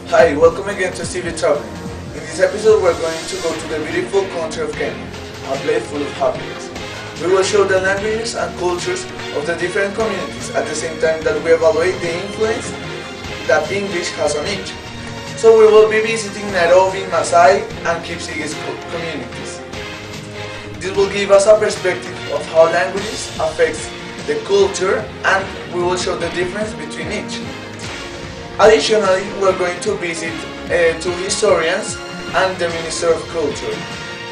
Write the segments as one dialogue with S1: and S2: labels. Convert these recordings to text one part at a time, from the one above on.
S1: Hi, welcome again to Stevie Traveling. In this episode we're going to go to the beautiful country of Kenya, a place full of happiness. We will show the languages and cultures of the different communities at the same time that we evaluate the influence that English has on each. So we will be visiting Nairobi, Maasai and Kipsigis communities. This will give us a perspective of how languages affect the culture, and we will show the difference between each. Additionally, we are going to visit two historians and the Minister of Culture.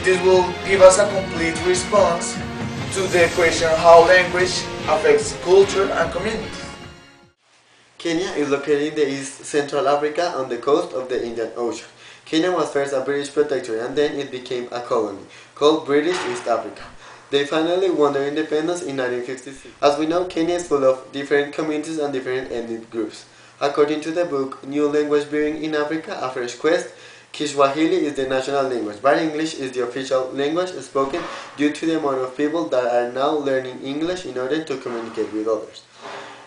S1: This will give us a complete response to the question how language affects culture and communities.
S2: Kenya is located in the East Central Africa on the coast of the Indian Ocean. Kenya was first a British protectorate and then it became a colony called British East Africa. They finally won their independence in 1956. As we know, Kenya is full of different communities and different ethnic groups. According to the book New Language Bearing in Africa, A Fresh Quest, Kiswahili is the national language, but English is the official language spoken due to the amount of people that are now learning English in order to communicate with others.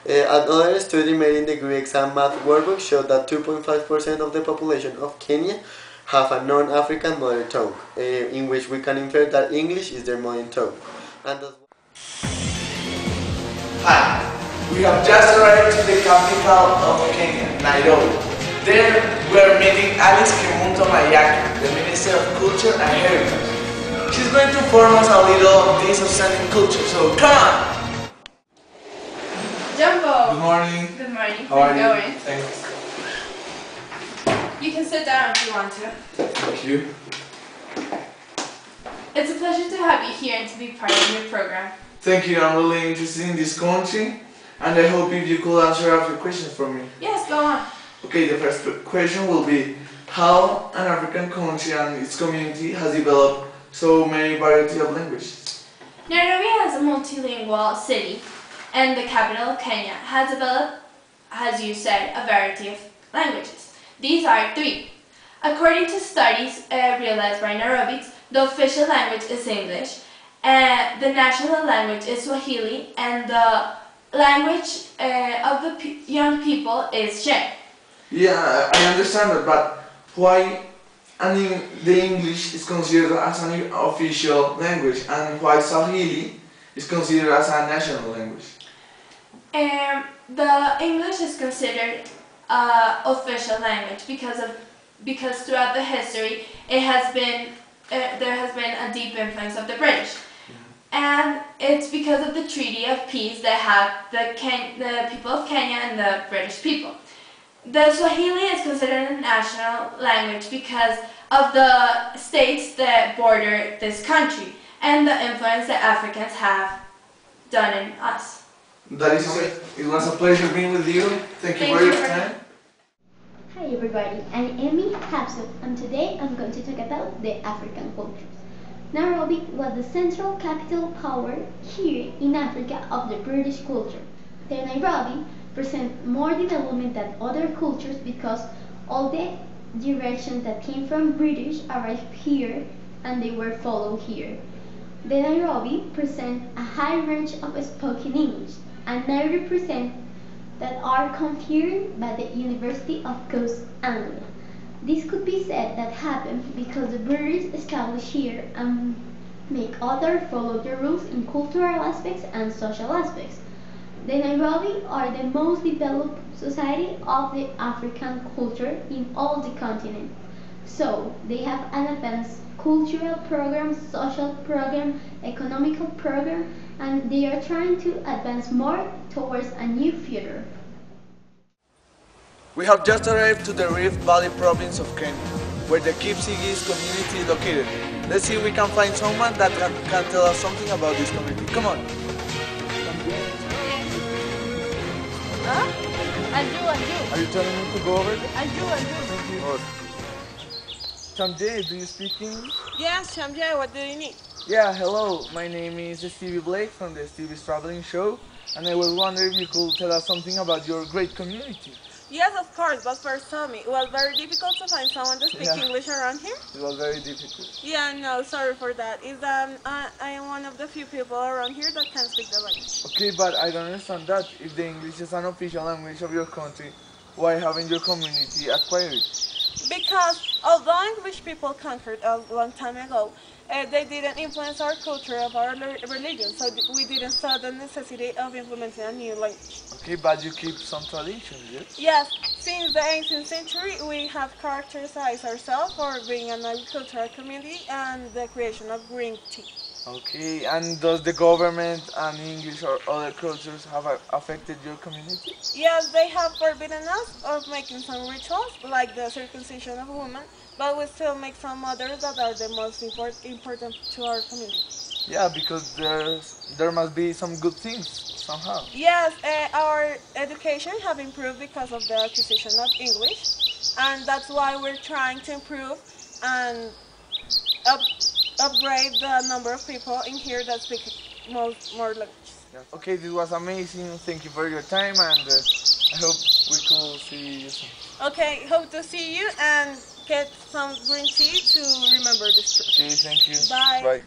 S2: Another study made in the Degree Exam Math Workbook showed that 2.5% of the population of Kenya have a non-African mother tongue, in which we can infer that English is their mother tongue.
S1: Hi, we have just arrived to the capital of Kenya, Nairobi. There we are meeting Alice Kimunto Mayaki, the Minister of Culture and Heritage. She's going to inform us a little of this outstanding culture, so come on!
S3: Jumbo!
S1: Good morning.
S3: Good morning.
S1: How are you?
S3: Going?
S1: Thanks.
S3: You can sit down if you want to.
S1: Thank you.
S3: It's a pleasure to have you here and to be part of your program.
S1: Thank you, I'm really interested in this country and I hope if you could answer a few questions for me.
S3: Yes, go on.
S1: Okay, the first question will be how an African country and its community has developed so many variety of languages.
S3: Nairobi has a multilingual city and the capital of Kenya has developed, as you said, a variety of languages. These are three. According to studies realized by Nairobians, the official language is English, and the national language is Swahili, and the language of the young people is Sheng.
S1: Yeah, I understand that, but why the English is considered as an official language and why Swahili is considered as a national language?
S3: The English is considered official language because throughout the history it has been there has been a deep influence of the British, and it's because of the Treaty of Peace that have the people of Kenya and the British people. The Swahili is considered a national language because of the states that border this country and the influence that Africans have done in us.
S1: That is it. It was a pleasure being with you. Thank you for your time.
S4: Hi everybody, I'm Amy Hapsel and today I'm going to talk about the African cultures. Nairobi was the central capital power here in Africa of the British culture. The Nairobi present more development than other cultures because all the directions that came from British arrived here and they were followed here. The Nairobi present a high range of spoken English and 90% that are conferred by the University of Coast Anglia. This could be said that happened because the British established here and make others follow the rules in cultural aspects and social aspects. The Nairobi are the most developed society of the African culture in all the continent. So they have an advanced cultural program, social program, economical program, and they are trying to advance more towards a new future.
S1: We have just arrived to the Rift Valley province of Kenya, where the Kipsigis community is located. Let's see if we can find someone that can tell us something about this community. Come on.
S3: Huh? Anju.
S1: Are you telling me to go over there?
S3: Anju.
S1: Thank you. Chamjay, do you speak English?
S3: Yes, Shamjay, what do you need?
S1: Yeah, hello. My name is Stevie Blake from the Stevie's Traveling Show, and I was wondering if you could tell us something about your great community.
S5: Yes, of course, but first tell me, it was very difficult to find someone to speak English around here?
S1: It was very difficult.
S5: Yeah, no, sorry for that. Is that I am one of the few people around here that can speak the language.
S1: Okay, but I don't understand that. If the English is an official language of your country, why haven't your community acquired it?
S5: Because although English people conquered a long time ago, they didn't influence our culture of our religion, so we didn't saw the necessity of implementing a new language.
S1: Okay, but you keep some traditions, yes?
S5: Yes, since the 18th century, we have characterized ourselves for being an agricultural community and the creation of green tea.
S1: Okay, and does the government and English or other cultures have affected your community?
S5: Yes, they have forbidden us of making some rituals, like the circumcision of women, but we still make some others that are the most important to our community.
S1: Yeah, because there must be some good things somehow.
S5: Yes, our education have improved because of the acquisition of English, and that's why we're trying to improve and upgrade the number of people in here that speak more languages.
S1: Yeah. Okay, this was amazing. Thank you for your time, and I hope we could see you soon.
S5: Okay, hope to see you and get some green tea to remember this trip.
S1: Okay, thank you.
S5: Bye.
S1: Bye.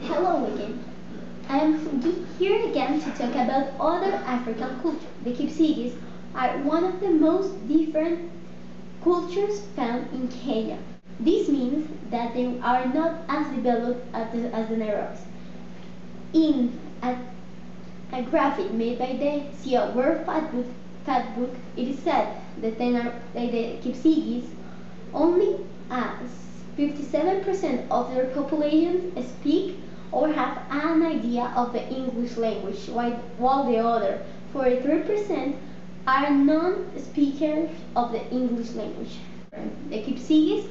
S4: Hello again. I am here again to talk about other African cultures. The Kipsigis are one of the most different cultures found in Kenya. This means that they are not as developed as the Nairobis. In a graphic made by the CEO World Fat Book, it is said that the Kipsigis only as 57% of their population speak or have an idea of the English language, while the other 43% are non-speakers of the English language. The Kipsigis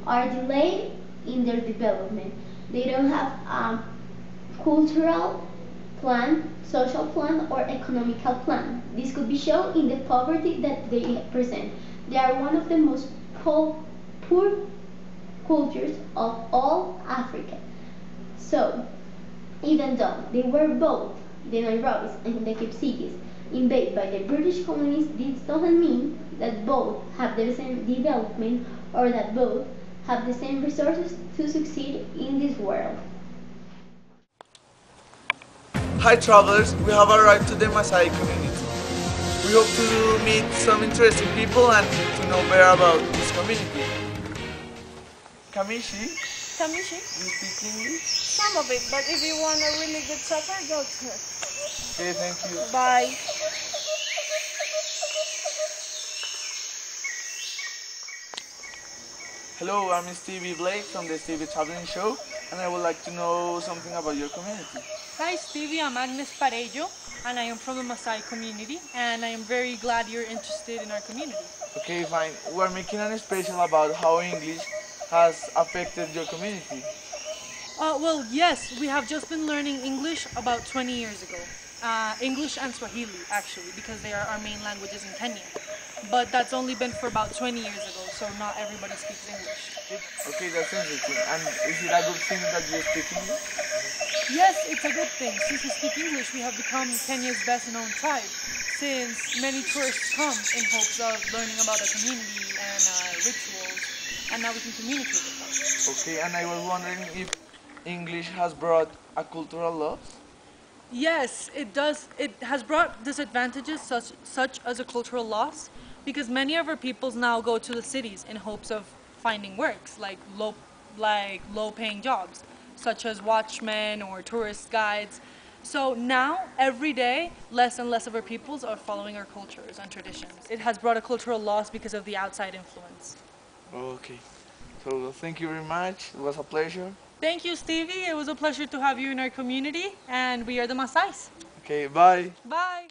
S4: are delayed in their development. They don't have a cultural plan, social plan, or economical plan. This could be shown in the poverty that they present. They are one of the most poor cultures of all Africa. So, even though they were both the Nairobis and the Kipsigis invaded by the British colonies, this doesn't mean that both have the same development or that both have the same resources to succeed in this world.
S1: Hi travelers, we have arrived to the Maasai community. We hope to meet some interesting people and to know better about this community. Kamishi,
S5: Kamishi?
S1: you speak English?
S5: Some of it, but if you want a really good supper, go to her.
S1: Okay, thank you.
S5: Bye.
S1: Hello, I'm Stevie Blake from the Stevie Traveling Show, and I would like to know something about your community.
S6: Hi Stevie, I'm Agnes Parejo, and I am from the Maasai community, and I am very glad you're interested in our community.
S1: Okay, fine. We're making an special about how English has affected your community.
S6: Well, yes, we have just been learning English about 20 years ago. English and Swahili, actually, because they are our main languages in Kenya. But that's only been for about 20 years ago, so not everybody speaks English.
S1: Okay, that's interesting. And is it a good thing that you speak English?
S6: Yes, it's a good thing. Since we speak English, we have become Kenya's best known tribe, since many tourists come in hopes of learning about the community and rituals, and now we can communicate with them.
S1: Okay, and I was wondering if English has brought a cultural loss?
S6: Yes, it does. It has brought disadvantages such as a cultural loss, because many of our peoples now go to the cities in hopes of finding works like low-paying jobs, such as watchmen or tourist guides. So now, every day, less and less of our peoples are following our cultures and traditions. It has brought a cultural loss because of the outside influence.
S1: Okay, so thank you very much. It was a pleasure.
S6: Thank you, Stevie. It was a pleasure to have you in our community, and we are the Maasais.
S1: Okay, bye.
S6: Bye.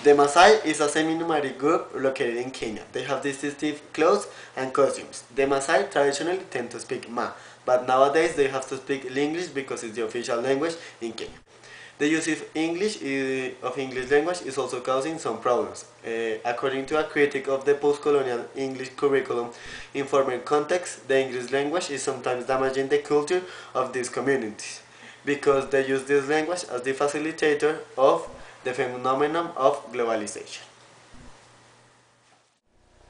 S2: The Maasai is a semi-nomadic group located in Kenya. They have distinctive clothes and costumes. The Maasai traditionally tend to speak Ma, but nowadays they have to speak English because it's the official language in Kenya. The use of English language is also causing some problems. According to a critic of the post-colonial English curriculum in former contexts, the English language is sometimes damaging the culture of these communities because they use this language as the facilitator of the phenomenon of globalization.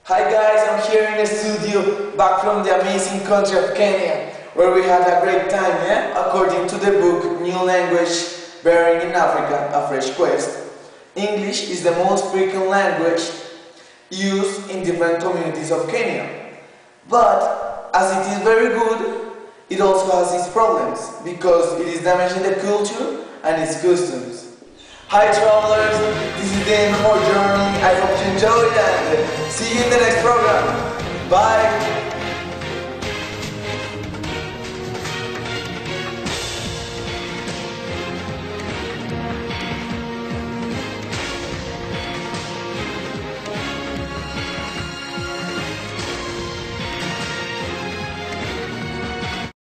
S1: Hi guys, I'm here in the studio, back from the amazing country of Kenya, where we had a great time, yeah? According to the book New Language Bearing in Africa, A Fresh Quest. English is the most frequent language used in different communities of Kenya. But as it is very good, it also has its problems because it is damaging the culture and its customs. Hi travelers, this is the end of our journey. I hope you enjoyed and see you in the next program. Bye!